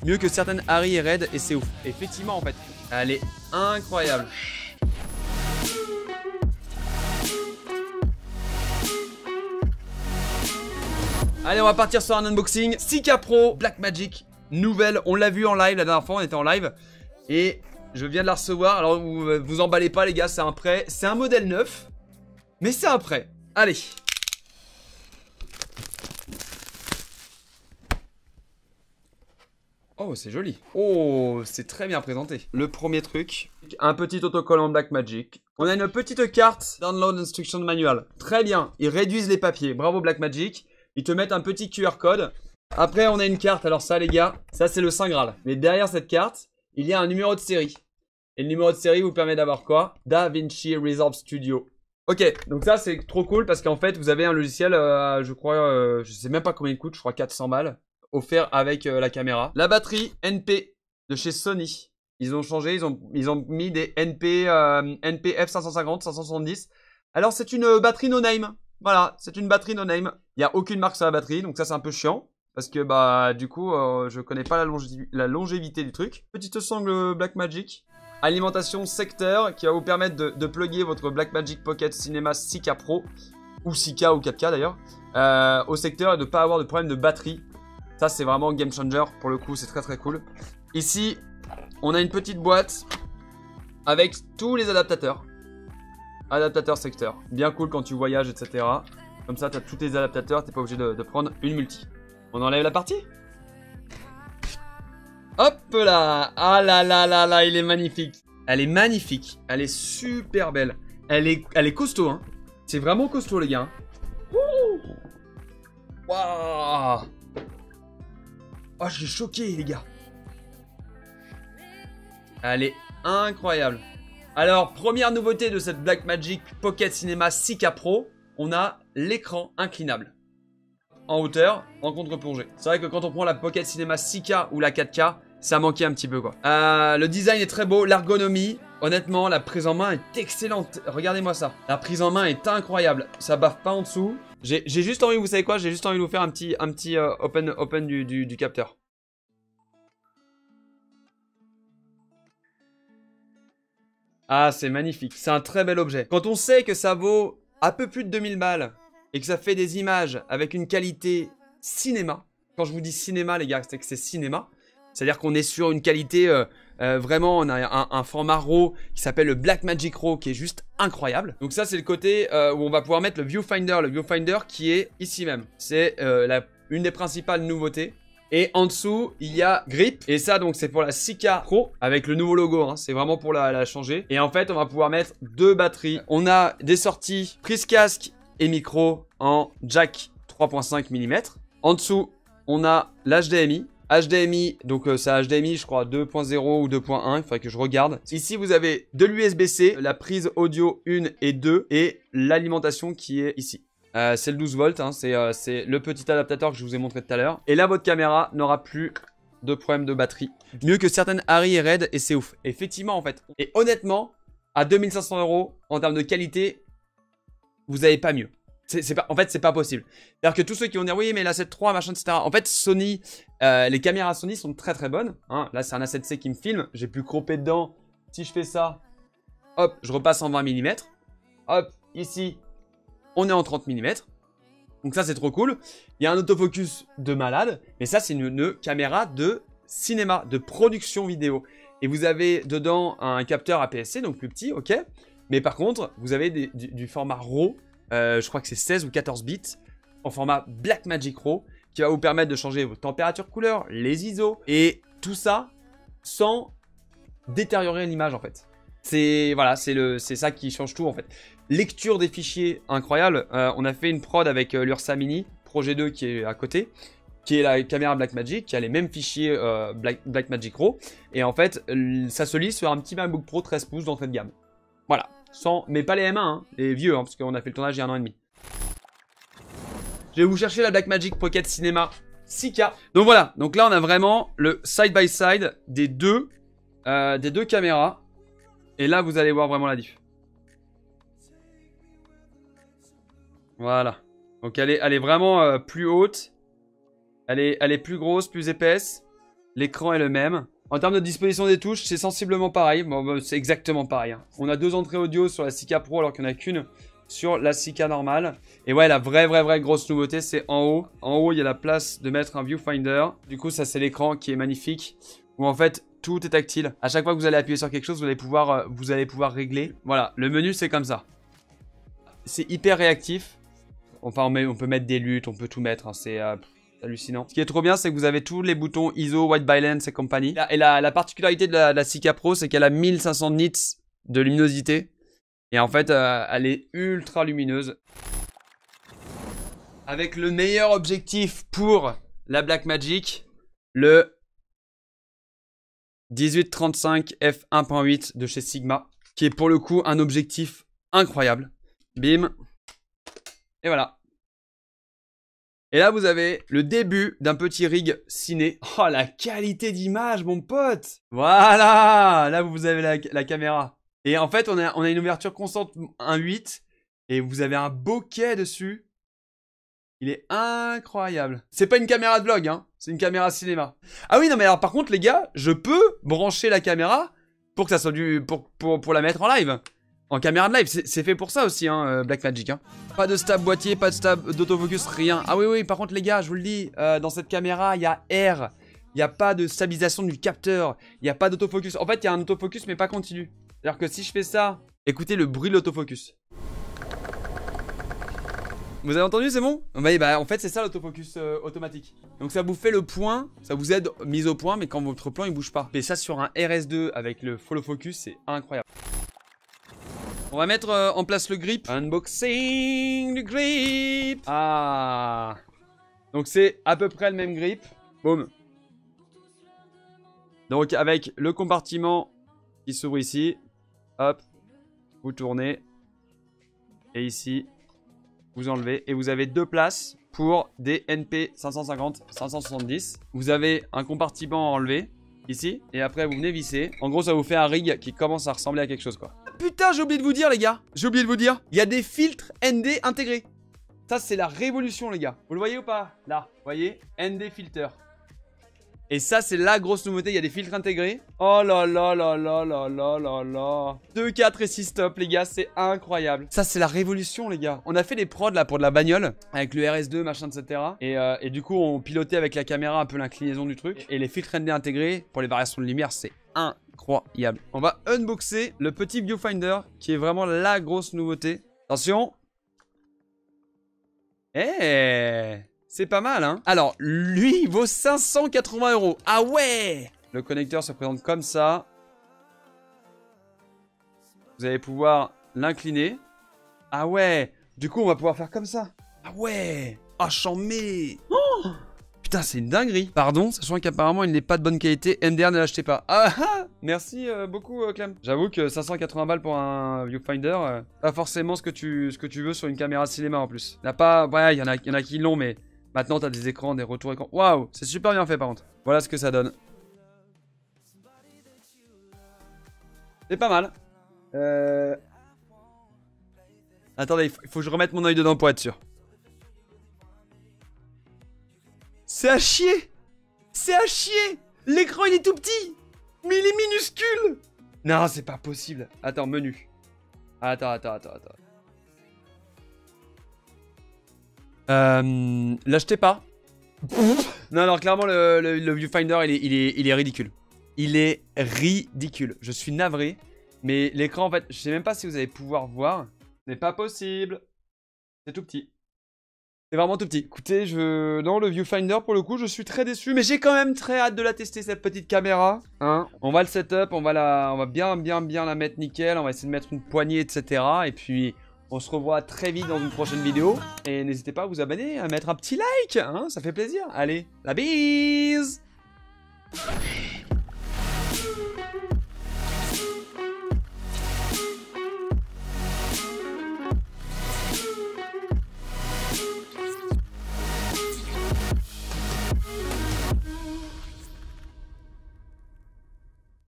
mieux que certaines Harry et Red, et c'est ouf. Effectivement, en fait, elle est incroyable. Allez, on va partir sur un unboxing. 6K Pro Blackmagic, nouvelle. On l'a vu en live la dernière fois, on était en live. Et je viens de la recevoir. Alors, vous emballez pas, les gars, c'est un prêt. C'est un modèle neuf, mais c'est un prêt. Allez. Oh, c'est joli. Oh, c'est très bien présenté. Le premier truc, un petit autocollant Blackmagic. On a une petite carte Download Instruction Manual. Très bien, ils réduisent les papiers. Bravo Blackmagic. Ils te mettent un petit QR code. Après, on a une carte. Alors ça, les gars, ça c'est le Saint Graal. Mais derrière cette carte, il y a un numéro de série. Et le numéro de série vous permet d'avoir quoi? DaVinci Resolve Studio. Ok, donc ça c'est trop cool parce qu'en fait, vous avez un logiciel, je crois, je sais même pas combien il coûte, je crois 400 balles, offert avec la caméra. La batterie NP de chez Sony. Ils ont changé, ils ont mis des NP, NPF 550, 570. Alors c'est une batterie no name. Voilà, c'est une batterie no name. Il n'y a aucune marque sur la batterie, donc ça c'est un peu chiant. Parce que bah du coup, je connais pas la longévité du truc. Petite sangle Blackmagic. Alimentation secteur qui va vous permettre de plugger votre Blackmagic Pocket Cinema 6K Pro. Ou 6K ou 4K d'ailleurs. Au secteur et de ne pas avoir de problème de batterie. Ça c'est vraiment game changer pour le coup, c'est très très cool. Ici, on a une petite boîte avec tous les adaptateurs. Adaptateur secteur. Bien cool quand tu voyages, etc. Comme ça, tu as tous tes adaptateurs. Tu n'es pas obligé de prendre une multi. On enlève la partie. Hop là. Ah là là là là, il est magnifique. Elle est magnifique. Elle est super belle. Elle est costaud. Hein. C'est vraiment costaud, les gars. Waouh. Oh, je suis choqué, les gars. Elle est incroyable. Alors, première nouveauté de cette Blackmagic Pocket Cinema 6K Pro, on a l'écran inclinable. En hauteur, en contre-plongée. C'est vrai que quand on prend la Pocket Cinema 6K ou la 4K, ça manquait un petit peu quoi. Le design est très beau, l'ergonomie, honnêtement, la prise en main est excellente. Regardez-moi ça. La prise en main est incroyable. Ça baffe pas en dessous. J'ai juste envie, vous savez quoi? J'ai juste envie de vous faire un petit open du capteur. Ah, c'est magnifique. C'est un très bel objet. Quand on sait que ça vaut un peu plus de 2000 balles et que ça fait des images avec une qualité cinéma. Quand je vous dis cinéma, les gars, c'est que c'est cinéma. C'est-à-dire qu'on est sur une qualité vraiment, on a un format RAW qui s'appelle le Blackmagic RAW qui est juste incroyable. Donc ça, c'est le côté où on va pouvoir mettre le viewfinder. Le viewfinder qui est ici même. C'est une des principales nouveautés. Et en dessous, il y a Grip. Et ça, donc, c'est pour la 6K Pro avec le nouveau logo. Hein. C'est vraiment pour la changer. Et en fait, on va pouvoir mettre deux batteries. On a des sorties prise casque et micro en jack 3.5 mm. En dessous, on a l'HDMI. HDMI, donc c'est HDMI, je crois 2.0 ou 2.1. Il faudrait que je regarde. Ici, vous avez de l'USB-C, la prise audio 1 et 2 et l'alimentation qui est ici. C'est le 12 volts, hein, c'est le petit adaptateur que je vous ai montré tout à l'heure. Et là, votre caméra n'aura plus de problème de batterie. Mieux que certaines Harry et Red, et c'est ouf. Effectivement, en fait. Et honnêtement, à 2500 € en termes de qualité, vous n'avez pas mieux. En fait, c'est pas possible. C'est-à-dire que tous ceux qui vont dire oui, mais la 7 III, machin, etc. En fait, Sony, les caméras Sony sont très très bonnes. Hein. Là, c'est un A7C qui me filme. J'ai pu cropper dedans. Si je fais ça, hop, je repasse en 20 mm. Hop, ici. On est en 30 mm. Donc ça, c'est trop cool. Il y a un autofocus de malade. Mais ça, c'est une caméra de cinéma, de production vidéo. Et vous avez dedans un capteur APS-C, donc plus petit, ok. Mais par contre, vous avez du format RAW. Je crois que c'est 16 ou 14 bits. En format Blackmagic RAW. Qui va vous permettre de changer vos températures couleurs, les ISO. Et tout ça sans détériorer l'image, en fait. Voilà, c'est ça qui change tout, en fait. Lecture des fichiers incroyable. On a fait une prod avec l'Ursa Mini, projet 2 qui est à côté, qui est la caméra Blackmagic, qui a les mêmes fichiers Blackmagic RAW. Et en fait, ça se lit sur un petit MacBook Pro 13 pouces d'entrée de gamme. Voilà. Mais pas les M1, hein, les vieux, hein, parce qu'on a fait le tournage il y a 1 an et demi. Je vais vous chercher la Blackmagic Pocket Cinema 6K. Donc voilà. Donc là, on a vraiment le side-by-side des deux caméras. Et là, vous allez voir vraiment la diff. Voilà. Donc elle est vraiment plus haute. Elle est plus grosse, plus épaisse. L'écran est le même. En termes de disposition des touches, c'est sensiblement pareil. Bon, bah, c'est exactement pareil. Hein. On a 2 entrées audio sur la 6K Pro alors qu'il n'y en a qu'une sur la 6K normale. Et ouais, la vraie grosse nouveauté, c'est en haut. En haut, il y a la place de mettre un viewfinder. Du coup, ça, c'est l'écran qui est magnifique. Où en fait, tout est tactile. À chaque fois que vous allez appuyer sur quelque chose, vous allez pouvoir régler. Voilà, le menu, c'est comme ça. C'est hyper réactif. Enfin, on peut mettre des luttes, on peut tout mettre. Hein. C'est hallucinant. Ce qui est trop bien, c'est que vous avez tous les boutons ISO, white balance et compagnie. Et la particularité de la 6K Pro, c'est qu'elle a 1500 nits de luminosité. Et en fait, elle est ultra lumineuse. Avec le meilleur objectif pour la Blackmagic, le 1835 f1.8 de chez Sigma, qui est pour le coup un objectif incroyable. Bim. Et voilà. Et là, vous avez le début d'un petit rig ciné. Oh, la qualité d'image, mon pote. Voilà. Là, vous avez la caméra. Et en fait, on a une ouverture constante 1.8. Et vous avez un bokeh dessus. Il est incroyable. C'est pas une caméra de vlog, hein. C'est une caméra cinéma. Ah oui, non, mais alors par contre, les gars, je peux brancher la caméra pour que ça soit pour la mettre en live. En caméra de live, c'est fait pour ça aussi, hein, Blackmagic. Hein. Pas de stab boîtier, pas de stab d'autofocus, rien. Ah oui, par contre, les gars, je vous le dis, dans cette caméra, il y a R. Il n'y a pas de stabilisation du capteur. Il n'y a pas d'autofocus. En fait, il y a un autofocus, mais pas continu. C'est-à-dire que si je fais ça, écoutez le bruit de l'autofocus. Vous avez entendu, c'est bon? Bah, en fait, c'est ça l'autofocus automatique. Donc ça vous fait le point, ça vous aide mise au point, mais quand votre plan, il bouge pas. Et ça sur un RS2 avec le follow focus, c'est incroyable. On va mettre en place le grip. Unboxing du grip. Ah. Donc c'est à peu près le même grip. Boum. Donc avec le compartiment qui s'ouvre ici. Hop. Vous tournez. Et ici, vous enlevez. Et vous avez 2 places pour des NP 550, 570. Vous avez un compartiment à enlever. Ici. Et après, vous venez visser. En gros, ça vous fait un rig qui commence à ressembler à quelque chose, quoi. Putain, j'ai oublié de vous dire, les gars. J'ai oublié de vous dire. Il y a des filtres ND intégrés. Ça, c'est la révolution, les gars. Vous le voyez ou pas? Là, vous voyez? ND filter. Et ça, c'est la grosse nouveauté. Il y a des filtres intégrés. Oh là là là là là là là là. 2, 4 et 6 stop, les gars. C'est incroyable. Ça, c'est la révolution, les gars. On a fait des prods, là, pour de la bagnole. Avec le RS2, machin, etc. Et du coup, on pilotait avec la caméra un peu l'inclinaison du truc. Et les filtres ND intégrés, pour les variations de lumière, c'est incroyable. On va unboxer le petit viewfinder, qui est vraiment la grosse nouveauté. Attention. C'est pas mal, hein. Alors, lui, il vaut 580 €. Ah ouais. Le connecteur se présente comme ça. Vous allez pouvoir l'incliner. Ah ouais. Du coup, on va pouvoir faire comme ça. Ah ouais. Ah, chambé. Oh, putain, c'est une dinguerie. Pardon, sachant qu'apparemment, il n'est pas de bonne qualité. MDR, ne l'achetez pas. Ah ah. Merci beaucoup, Clem. J'avoue que 580 balles pour un viewfinder, pas forcément ce que tu veux sur une caméra de cinéma en plus. Il n'y a pas... Ouais, il y en a qui l'ont, mais... Maintenant, t'as des écrans, des retours écrans. Waouh, c'est super bien fait par contre. Voilà ce que ça donne. C'est pas mal. Attendez, il faut que je remette mon œil dedans pour être sûr. C'est à chier. C'est à chier. L'écran, il est tout petit. Mais il est minuscule. Non, c'est pas possible. Attends, menu. Attends. L'achetez pas. Non, alors clairement le viewfinder il est ridicule. Il est ridicule. Je suis navré. Mais l'écran en fait, je sais même pas si vous allez pouvoir voir. Ce n'est pas possible. C'est tout petit. C'est vraiment tout petit. Écoutez, non, le viewfinder pour le coup, je suis très déçu. Mais j'ai quand même très hâte de la tester cette petite caméra. Hein, on va le setup, on va bien la mettre nickel. On va essayer de mettre une poignée, etc. Et puis... on se revoit très vite dans une prochaine vidéo. Et n'hésitez pas à vous abonner, à mettre un petit like, hein, ça fait plaisir. Allez, la bise!